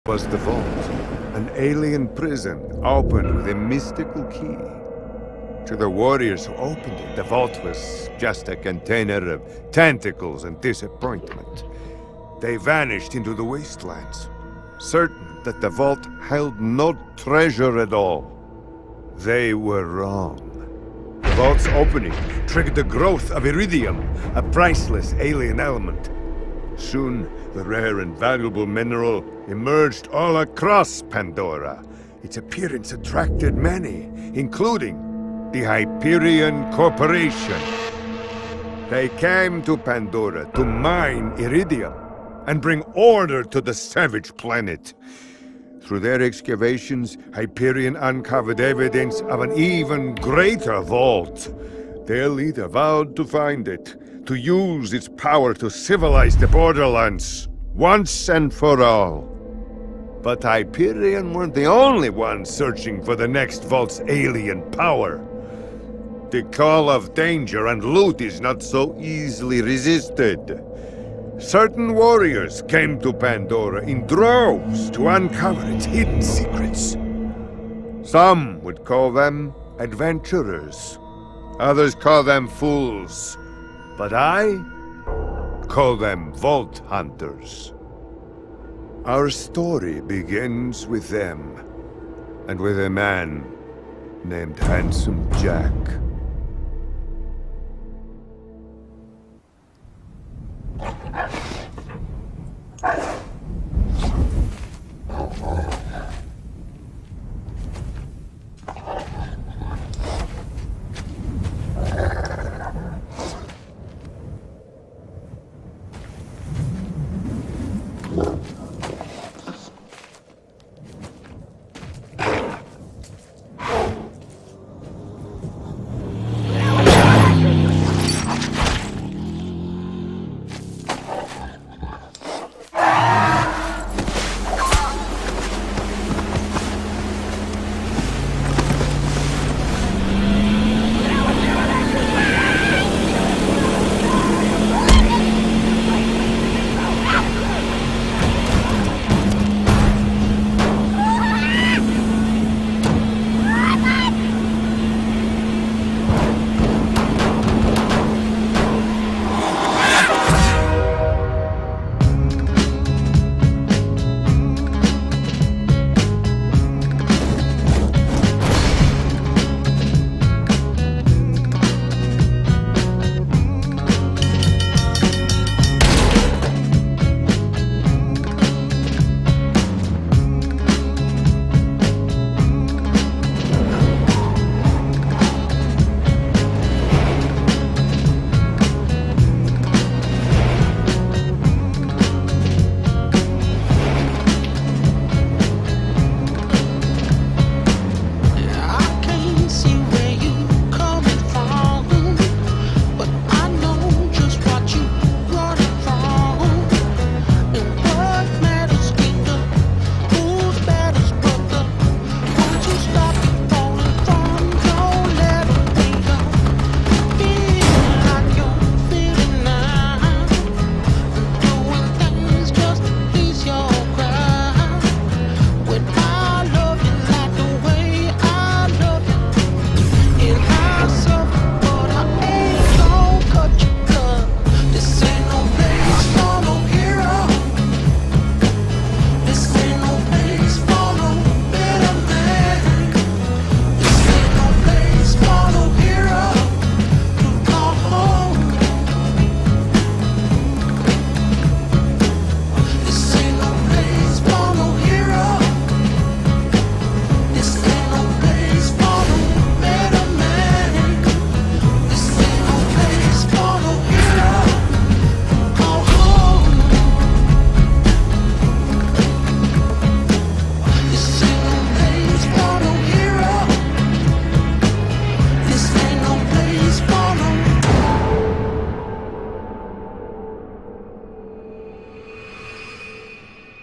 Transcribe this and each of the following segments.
was the vault, an alien prison opened with a mystical key. To the warriors who opened it, the vault was just a container of tentacles and disappointment. They vanished into the wastelands, certain that the vault held no treasure at all. They were wrong. The vault's opening triggered the growth of iridium, a priceless alien element. Soon, the rare and valuable mineral emerged all across Pandora. Its appearance attracted many, including the Hyperion Corporation. They came to Pandora to mine iridium and bring order to the savage planet. Through their excavations, Hyperion uncovered evidence of an even greater vault. Their leader vowed to find it, to use its power to civilize the Borderlands, once and for all. But Hyperion weren't the only ones searching for the next vault's alien power. The call of danger and loot is not so easily resisted. Certain warriors came to Pandora in droves to uncover its hidden secrets. Some would call them adventurers. Others call them fools. But I call them Vault Hunters. Our story begins with them, and with a man named Handsome Jack.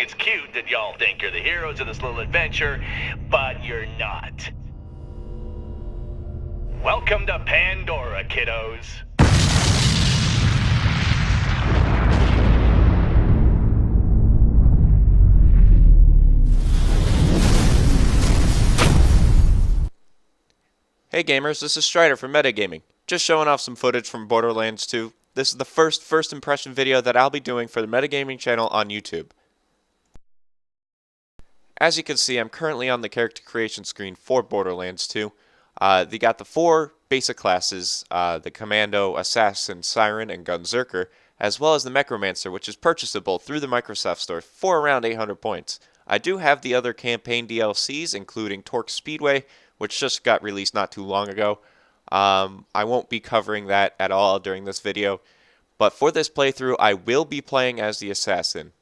It's cute that y'all think you're the heroes of this little adventure, but you're not. Welcome to Pandora, kiddos. Hey gamers, this is Strider from MetaGaming. Just showing off some footage from Borderlands 2. This is the first impression video that I'll be doing for the MetaGaming channel on YouTube. As you can see, I'm currently on the character creation screen for Borderlands 2. They got the four basic classes, the Commando, Assassin, Siren, and Gunzerker, as well as the Necromancer, which is purchasable through the Microsoft Store for around 800 points. I do have the other campaign DLCs, including Torque Speedway, which just got released not too long ago. I won't be covering that at all during this video, but for this playthrough, I will be playing as the Assassin.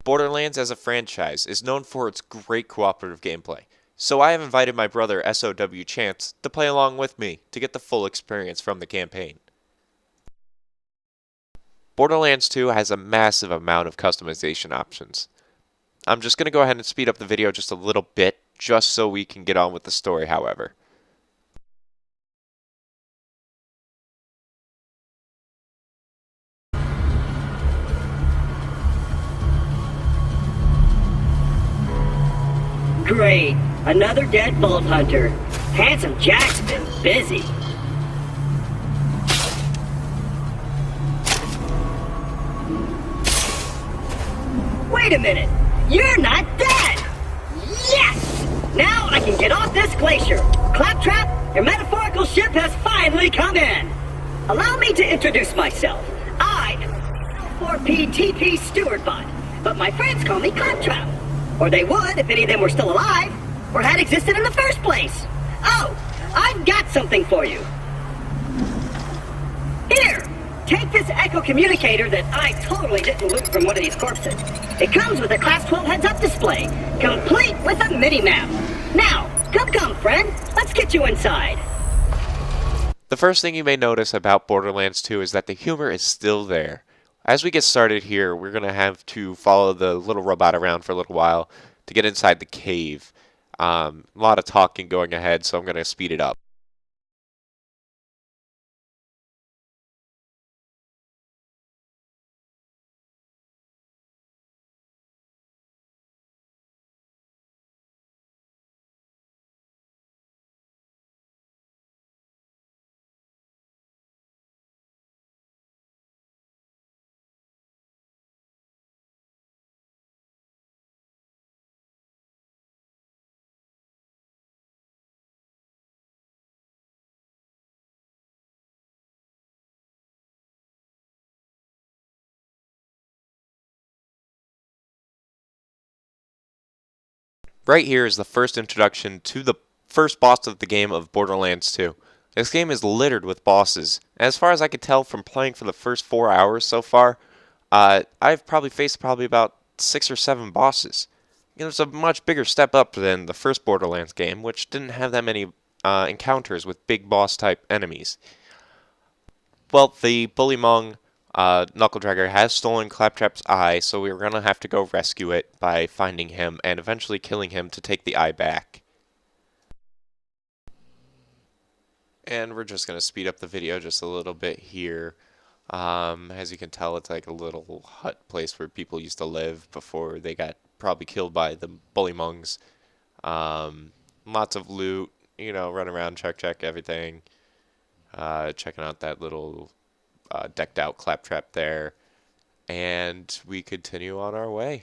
Borderlands as a franchise is known for its great cooperative gameplay, so I have invited my brother SOW Chance to play along with me to get the full experience from the campaign. Borderlands 2 has a massive amount of customization options. I'm just going to go ahead and speed up the video just a little bit, just so we can get on with the story, however. Great, another dead bolt hunter. Handsome Jack's been busy. Wait a minute, you're not dead! Yes! Now I can get off this glacier. Claptrap, your metaphorical ship has finally come in. Allow me to introduce myself. I am L4P TP Steward Bot, but my friends call me Claptrap. Or they would if any of them were still alive, or had existed in the first place. Oh, I've got something for you. Here, take this echo communicator that I totally didn't loot from one of these corpses. It comes with a Class 12 heads-up display, complete with a mini-map. Now, come, friend, let's get you inside. The first thing you may notice about Borderlands 2 is that the humor is still there. As we get started here, we're going to have to follow the little robot around for a little while to get inside the cave. A lot of talking going ahead, so I'm going to speed it up. Right here is the first introduction to the first boss of the game of Borderlands 2. This game is littered with bosses. As far as I could tell from playing for the first 4 hours so far, I've probably faced about 6 or 7 bosses. It's a much bigger step up than the first Borderlands game, which didn't have that many encounters with big boss type enemies. Well, the Bullymong Knuckle Dragger has stolen Claptrap's eye, so we're going to have to go rescue it by finding him and eventually killing him to take the eye back. And we're just going to speed up the video just a little bit here. As you can tell, it's like a little hut place where people used to live before they got probably killed by the Bullymongs. Lots of loot, run around, check everything. Checking out that little decked out Claptrap there, and we continue on our way.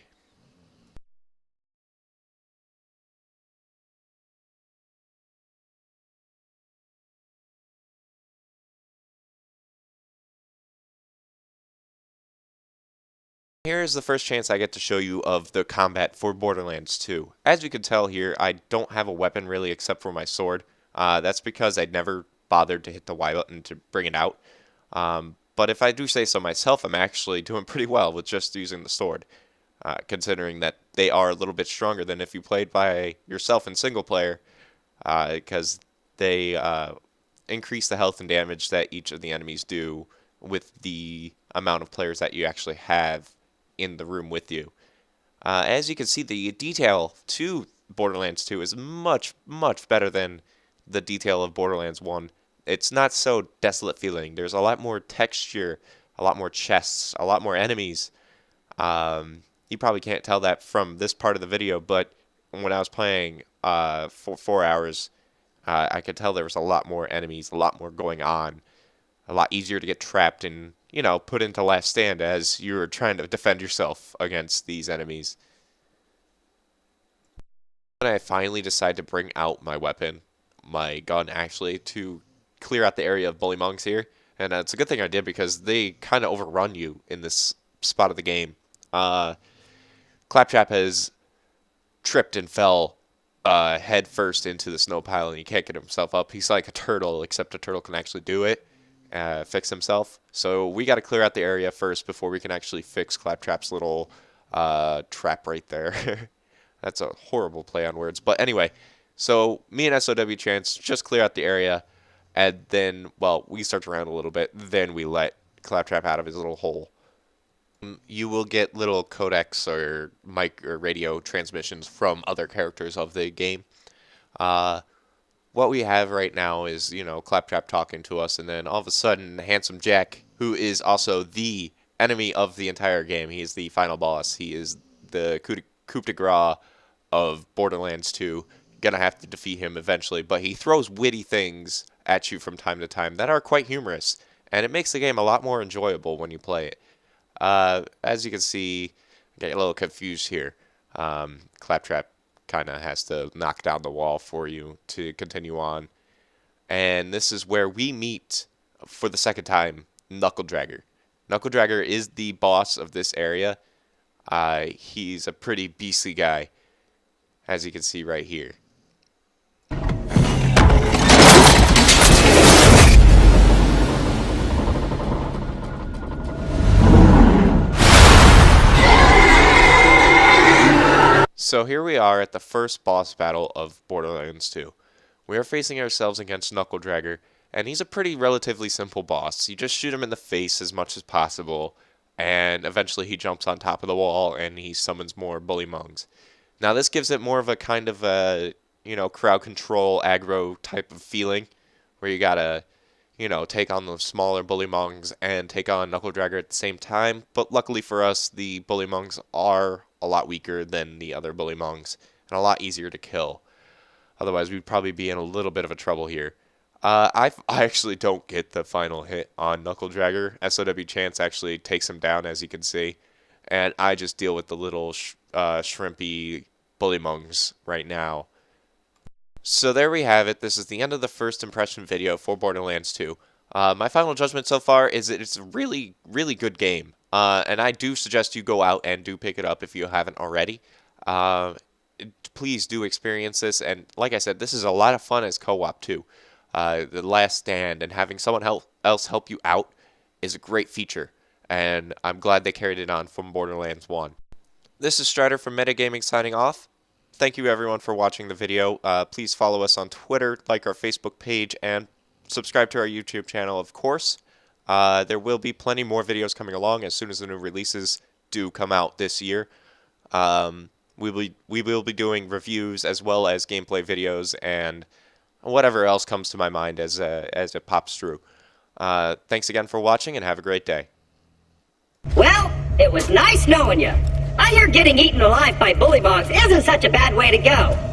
Here is the first chance I get to show you of the combat for Borderlands 2. As you can tell here, I don't have a weapon really except for my sword. That's because I'd never bothered to hit the Y button to bring it out. But if I do say so myself, I'm actually doing pretty well with just using the sword, considering that they are a little bit stronger than if you played by yourself in single player, because they increase the health and damage that each of the enemies do with the amount of players that you actually have in the room with you. As you can see, the detail to Borderlands 2 is much better than the detail of Borderlands 1. It's not so desolate feeling. There's a lot more texture, a lot more chests, a lot more enemies. You probably can't tell that from this part of the video, but when I was playing for 4 hours, I could tell there was a lot more enemies, a lot more going on, a lot easier to get trapped and, you know, put into last stand as you were trying to defend yourself against these enemies. When I finally decide to bring out my weapon, my gun actually, to clear out the area of bullymongs here, and it's a good thing I did because they kind of overrun you in this spot of the game. Claptrap has tripped and fell head first into the snow pile, and he can't get himself up. He's like a turtle, except a turtle can actually do it, fix himself. So we got to clear out the area first before we can actually fix Claptrap's little trap right there. That's a horrible play on words. But anyway, so me and SOW Chance just clear out the area, and then, well, we search around a little bit, then we let Claptrap out of his little hole. You will get little codecs or mic or radio transmissions from other characters of the game. What we have right now is, you know, Claptrap talking to us, and then all of a sudden, Handsome Jack, who is also the enemy of the entire game, he is the final boss. He is the coup de grace of Borderlands 2. Gonna have to defeat him eventually, but he throws witty things at you from time to time that are quite humorous, and it makes the game a lot more enjoyable when you play it. As you can see, I get a little confused here. Claptrap kind of has to knock down the wall for you to continue on. And this is where we meet, for the second time, Knuckle Dragger. Knuckle Dragger is the boss of this area. He's a pretty beastly guy, as you can see right here. So here we are at the first boss battle of Borderlands 2. We are facing ourselves against Knuckle Dragger, and he's a pretty relatively simple boss. You just shoot him in the face as much as possible, and eventually he jumps on top of the wall and he summons more bullymongs. Now this gives it more of a kind of a, you know, crowd control, aggro type of feeling, where you gotta, you know, take on the smaller bullymongs and take on Knuckle Dragger at the same time. But luckily for us, the bullymongs are a lot weaker than the other bullymongs and a lot easier to kill. Otherwise, we'd probably be in a little bit of a trouble here. I actually don't get the final hit on Knuckle Dragger. SOW Chance actually takes him down, as you can see, and I just deal with the little shrimpy bullymongs right now. So there we have it. This is the end of the first impression video for Borderlands 2. My final judgment so far is that it's a really, really good game. And I do suggest you go out and do pick it up if you haven't already. Please do experience this. And like I said, this is a lot of fun as co-op too. The last stand and having someone else help you out is a great feature. And I'm glad they carried it on from Borderlands 1. This is Strider from MetaGaming signing off. Thank you everyone for watching the video. Please follow us on Twitter, like our Facebook page, and subscribe to our YouTube channel, of course. There will be plenty more videos coming along as soon as the new releases do come out this year. We will be doing reviews as well as gameplay videos and whatever else comes to my mind as it pops through. Thanks again for watching and have a great day. Well, it was nice knowing you. I hear getting eaten alive by bullymongs isn't such a bad way to go.